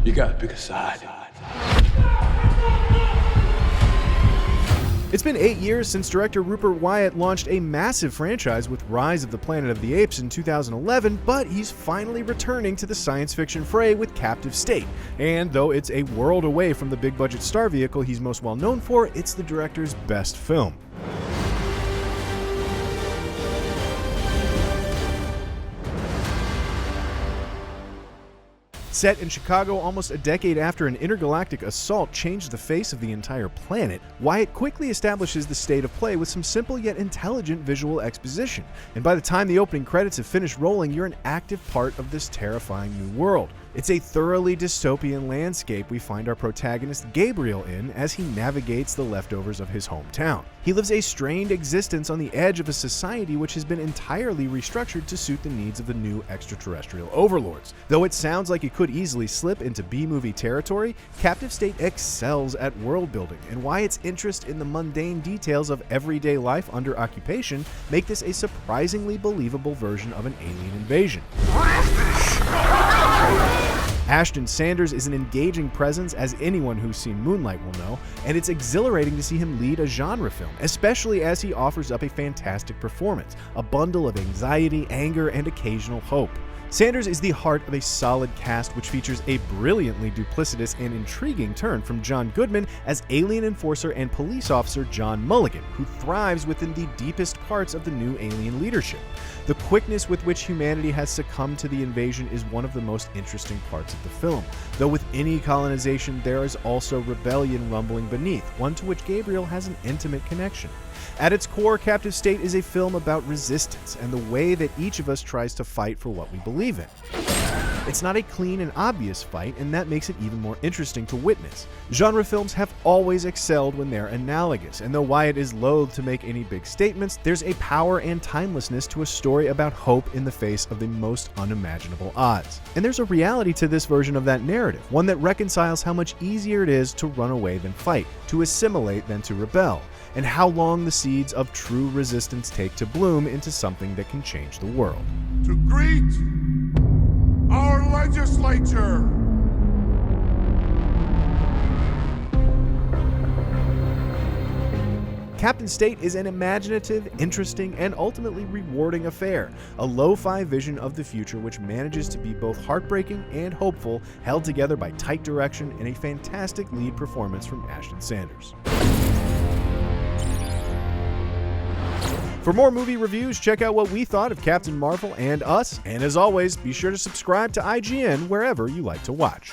You gotta pick a side. It's been 8 years since director Rupert Wyatt launched a massive franchise with Rise of the Planet of the Apes in 2011, but he's finally returning to the science fiction fray with Captive State. And though it's a world away from the big-budget star vehicle he's most well known for, it's the director's best film. Set in Chicago almost a decade after an intergalactic assault changed the face of the entire planet, Wyatt quickly establishes the state of play with some simple yet intelligent visual exposition. And by the time the opening credits have finished rolling, you're an active part of this terrifying new world. It's a thoroughly dystopian landscape we find our protagonist Gabriel in as he navigates the leftovers of his hometown. He lives a strained existence on the edge of a society which has been entirely restructured to suit the needs of the new extraterrestrial overlords. Though it sounds like it could easily slip into B-movie territory, Captive State excels at world building, and Wyatt's interest in the mundane details of everyday life under occupation make this a surprisingly believable version of an alien invasion. Ashton Sanders is an engaging presence, as anyone who's seen Moonlight will know, and it's exhilarating to see him lead a genre film, especially as he offers up a fantastic performance, a bundle of anxiety, anger, and occasional hope. Sanders is the heart of a solid cast which features a brilliantly duplicitous and intriguing turn from John Goodman as alien enforcer and police officer John Mulligan, who thrives within the deepest parts of the new alien leadership. The quickness with which humanity has succumbed to the invasion is one of the most interesting parts of the film, though with any colonization there is also rebellion rumbling beneath, one to which Gabriel has an intimate connection. At its core, Captive State is a film about resistance and the way that each of us tries to fight for what we believe in. It's not a clean and obvious fight, and that makes it even more interesting to witness. Genre films have always excelled when they're analogous, and though Wyatt is loath to make any big statements, there's a power and timelessness to a story about hope in the face of the most unimaginable odds. And there's a reality to this version of that narrative, one that reconciles how much easier it is to run away than fight, to assimilate than to rebel, and how long the seeds of true resistance take to bloom into something that can change the world. To greet our legislature. Captain State is an imaginative, interesting, and ultimately rewarding affair, a lo-fi vision of the future which manages to be both heartbreaking and hopeful, held together by tight direction and a fantastic lead performance from Ashton Sanders. For more movie reviews, check out what we thought of Captain Marvel and Us, and as always, be sure to subscribe to IGN wherever you like to watch.